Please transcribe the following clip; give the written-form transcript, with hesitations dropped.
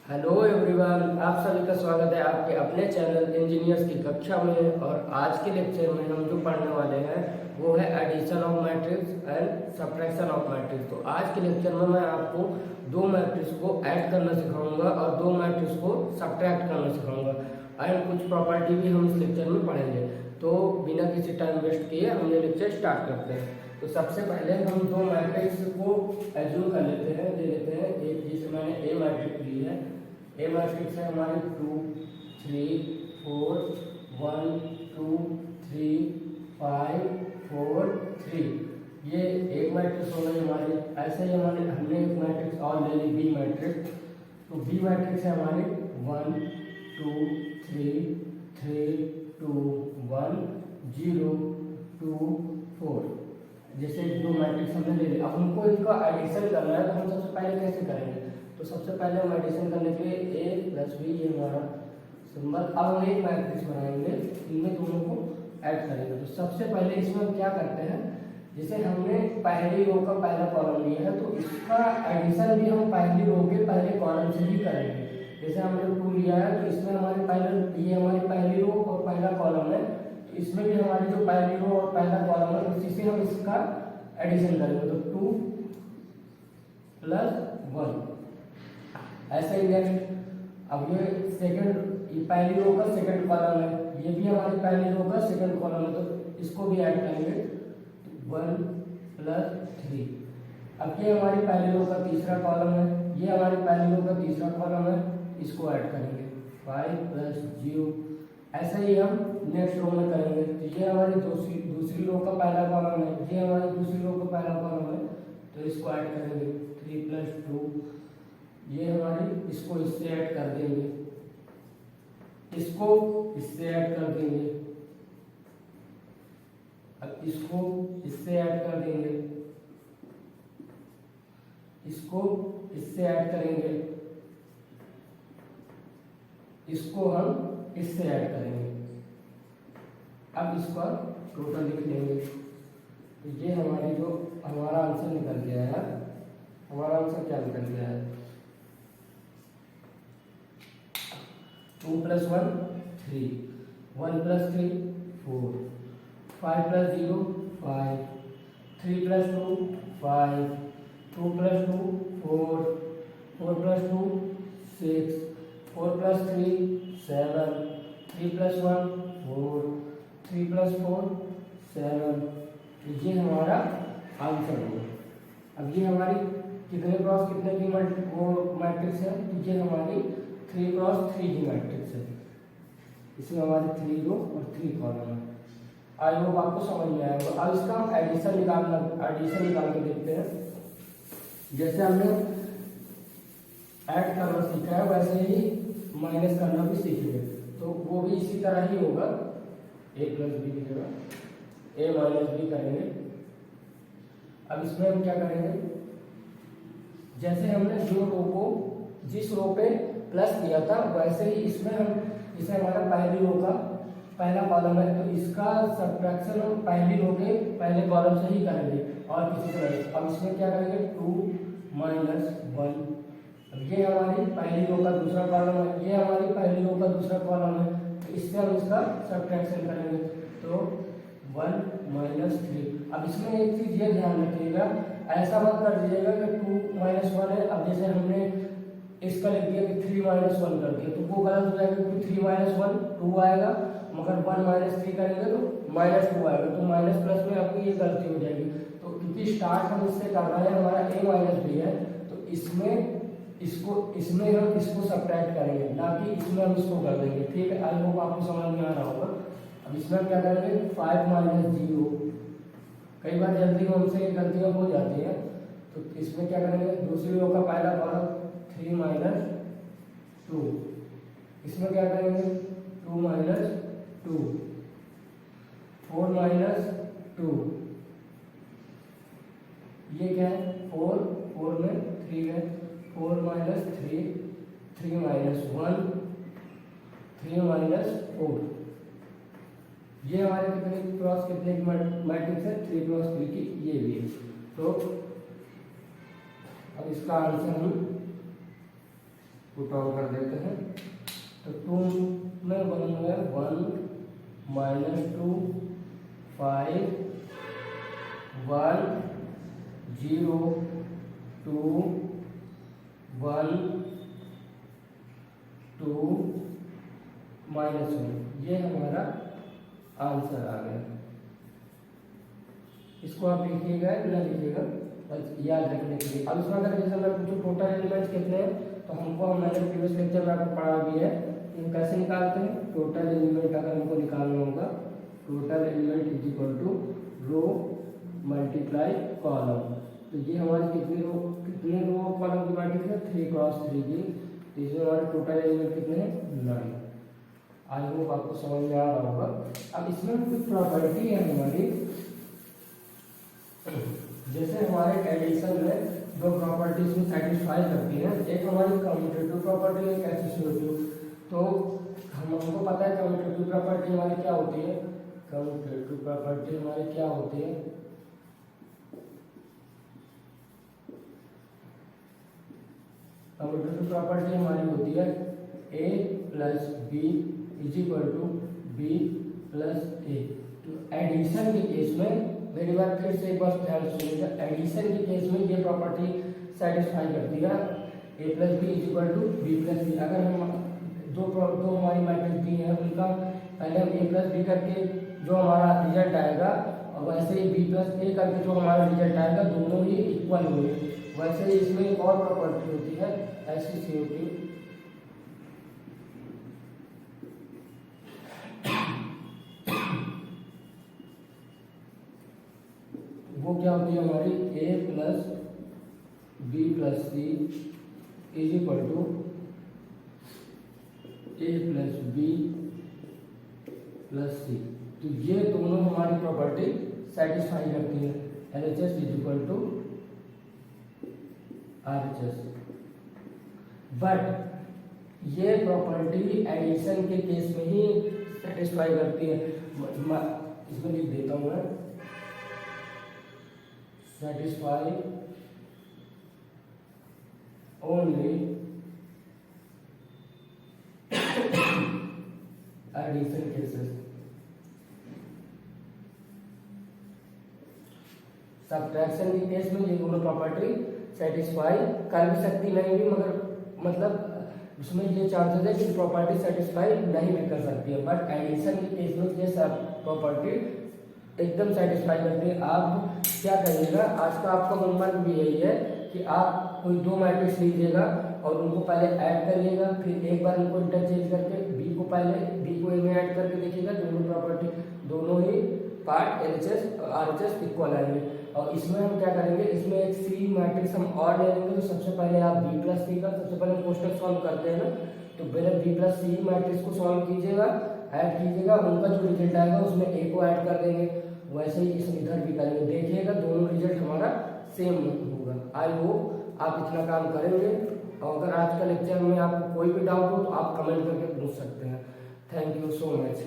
Hello everyone, आप सभी का स्वागत है आपके अपने चैनल इंजीनियर्स की कक्षा में। और आज के लेक्चर में हम जो पढ़ने वाले हैं वो है addition of matrix and subtraction of matrix. तो आज के लेक्चर में मैं आपको दो मैट्रिक्स को ऐड करना सिखाऊंगा और दो मैट्रिक्स को सब्ट्रैक्ट करना सिखाऊंगा एंड कुछ प्रॉपर्टी भी हम इस लेक्चर में पढ़ेंगे। तो बिना किसी टाइम वेस्ट किए हम ये लेक्चर स्टार्ट करते हैं। तो सबसे पहले हम दो मैट्रिक्स को एज्यूम कर लेते हैं, ले लेते हैं। एक जैसे मैंने ए मैट्रिक्स ली है, ए मैट्रिक्स है हमारी 2 3 4 1 2 3 5 4 3। ये एक मैट्रिक्स हो गई हमारी। ऐसे ही हमने एक मैट्रिक्स और ले ली बी मैट्रिक्स। तो बी मैट्रिक्स है हमारी 1 2 3 3 2 1 0 2 4। जैसे दो मैट्रिक्स हमने ले लिया, अब हमको इनका एडिशन करना है। तो हम सबसे पहले कैसे करेंगे? तो सबसे पहले हम एडिशन करने के लिए ए प्लस बी, ये हमारा सिंबल। अब हम एक मैट्रिक्स बनाएंगे, इनमें दोनों को ऐड करेंगे। तो सबसे पहले इसमें हम क्या करते हैं, जैसे हमने पहली रो का पहला कॉलम लिया है तो इसका एडिशन भी हम पहली रो के पहले कॉलम से ही करेंगे। जैसे हमने 2 लिया है तो इसमें हमारे पहले ये हमारी पहली रो और पहला कॉलम है, तो इसमें भी हमारी जो पहली रो और पहला कॉलम है उसी से हम इसका एडिशन करेंगे। तो 2 + 1 ऐसे ही नेक्स्ट। अब ये ये पहली रो का सेकंड कॉलम है, ये भी हमारी पहली रो का सेकंड कॉलम है, तो इसको भी ऐड करेंगे। 1 + 3। अब ये हमारी पहली रो का तीसरा कॉलम है, ये हमारी पहली रो का तीसरा कॉलम है, इसको ऐड करेंगे 5 + 0। ऐसा ही हम नेक्स्ट रो में करेंगे। तो ये हमारी दूसरी रो का पहला कॉलम है, ये हमारी दूसरी रो का पहला कॉलम है, तो इसको ऐड करेंगे 3 + 2। ये हमारी इसको इससे ऐड कर देंगे, इसको इससे ऐड कर देंगे, अब इसको इससे ऐड कर देंगे, इसको इससे ऐड करेंगे, इसको हम इससे ऐड करेंगे। अब इसका टोटल लिख लेंगे। तो ये हमारी जो हमारा आंसर निकल गया है, हमारा आंसर क्या निकल गया है? 2 + 1 3 1 + 3 4 5 + 0 5 3 + 2 5 2 + 2 4 4 + 2 6 4 + 3 7 3 + 1 4 3 + 4 7। तो ये हमारा आंसर होगा। अब ये हमारी कितने क्रॉस कितने की मैट्रिक्स है? तो ये हमारी 3 × 3 की मैट्रिक्स है। इसमें हमारी 3 रो और 3 कॉलम है। आई होप आपको समझ में आएगा। अब इसका हम एडिशन निकाल के देखते हैं। जैसे हमने ऐड करना सीखा है वैसे ही माइनस करना भी सीखेंगे। तो वो भी इसी तरह ही होगा, a + b की जगह a - b करेंगे। अब इसमें हम क्या करेंगे, जैसे हमने जिस रो पे प्लस दिया था वैसे ही इसमें हम, इसे हमारा पहली रो का पहला कॉलम है तो इसका सब्ट्रैक्शन हम पहली रो के पहले कॉलम से ही करेंगे और किसी से नहीं। अब इसमें क्या करेंगे 2 - 1। अब ये हमारी पहली रो का दूसरा कॉलम है, ये हमारी पहली रो का दूसरा कॉलम है, तो इससे हम इसका सब्ट्रैक्शन करेंगे। तो 1 - 3। अब इसमें एक चीज ये ध्यान रखिएगा, ऐसा मत कर दीजिएगा कि 2 - 1 है। अब जैसे हमने इसका लिख दिया कि 3 - 1 कर दिया, तो वो गलत हो जाएगा क्योंकि 3 - 1 2 आएगा, मगर 1 - 3 करेंगे तो -2 आएगा, तो माइनस प्लस में आपकी ये गलती हो जाएगी। तो क्योंकि स्टार्ट हम इससे कर रहे हैं, हमारा a - b है, तो इसमें हम इसको सब्ट्रैक्ट करेंगे, ना कि इसमें हम इसको कर देंगे। ठीक है, आई होप आपको समझ में आ रहा होगा। अब इसमें हम क्या करेंगे 5 - 0। कई बार जल्दी हमसे गलतियां हो जाती हैं, तो इसमें क्या करेंगे, दूसरी रो का पहला कॉलम 3 - 2। इसमें क्या करेंगे 2 - 2 4 - 2। ये क्या है 4 में 3 है, 4 - 3 3 - 1 3 - 4। ये हमारे कितने की मैट्रिक्स है 3 × 3 की, ये भी है। तो अब इसका आंसर हम पुट ऑन कर देते हैं। तो 2 में 1 है 1 -2 5 1 0 2 1 2 -1, ये हमारा आंसर आ गया। इसको आप लिखिएगा ना लिखिएगा, बस याद रखने के लिए। अब इसमें अगर जैसे मैं पूछूं टोटल एलिमेंट्स कितने हैं, तो हमको मैंने प्रीवियस लेक्चर में आपको पढ़ा भी है कि कैसे निकालते हैं। टोटल एलिमेंट अगर हमको निकालना होगा, total element is equal to row multiply column. तो ये हमारी कितने रो कॉलम की मैट्रिक्स है 3 क्रॉस 3 की। तो इसमें हमारे टोटल एलिमेंट कितने हैं 9। आई होप आपको समझ में आ रहा होगा। अब इसमें कुछ प्रॉपर्टी है हमारी, जैसे हमारे एडिशन में दो प्रॉपर्टीज में सेटिस्फाई करती है। एक हमारी कम्यूटेटिव प्रॉपर्टी, एक एसोसिएटिव। तो हमको पता है कम्यूटेटिव प्रॉपर्टी हमारी क्या होती है। कम्यूटेटिव प्रॉपर्टी हमारी क्या होती है, कम्यूटेटिव प्रॉपर्टी हमारी होती है a plus B is equal to B plus A. तो एडिशन के केस में, मेरी बात फिर से एक बार ध्यान सुनिएगा, एडिशन के केस में ये प्रॉपर्टी सेटिस्फाई करती है a plus B is equal to B plus B. अगर हम दो हमारी मैट्रिक्स दी है, उनका पहले हम a प्लस बी करके जो हमारा रिजल्ट आएगा, और वैसे ही बी प्लस ए करके जो हमारा रिजल्ट आएगा, दोनों ही इक्वल होंगे। वैसे ही इसमें एक और प्रॉपर्टी होती है एसोसिएटिव। वो क्या होती है हमारी a plus B plus C is equal to a plus B plus C. तो ये दोनों हमारी प्रॉपर्टी सेटिस्फाई करती है। LHS is equal to RHS। But ये प्रॉपर्टी एडिशन के केस में ही सेटिस्फाई करती है। इसमें लिख देता हूँ मैं, satisfy only addition cases। Subtraction के केस में ये दोनों प्रॉपर्टी सेटिस्फाई कर भी सकती नहीं भी, मगर मतलब उसमें ये चांसेस है कि प्रॉपर्टी सेटिस्फाई नहीं भी कर सकती है। बट एडिशन के केस में ये सब प्रॉपर्टी एकदम सेटिस्फाई करती है। आप क्या करिएगा, आज का आपका होमवर्क भी यही है कि आप कोई दो मैट्रिक्स लीजिएगा और उनको पहले ऐड करिएगा, फिर एक बार उनको इंटरचेंज करके बी को ए में ऐड करके देखिएगा, दोनों प्रॉपर्टी दोनों ही पार्ट LHS और RHS इक्वल आएंगे। और इसमें हम क्या करेंगे, इसमें एक सी मैट्रिक्स हम और ले लेंगे। तो सबसे पहले आप बी प्लस सी का सबसे पहले कोष्टक सॉल्व करते हैं ना, तो पहले बी प्लस सी मैट्रिक्स को सॉल्व कीजिएगा, ऐड कीजिएगा, उनका जो रिजल्ट आएगा उसमें ए को ऐड कर देंगे। वैसे ही इस इधर भी करेंगे, देखिएगा दोनों रिजल्ट हमारा सेम होगा। आई होप आप इतना काम करेंगे। और अगर आज का लेक्चर में आपको कोई भी डाउट हो तो आप कमेंट करके पूछ सकते हैं। Thank you so much.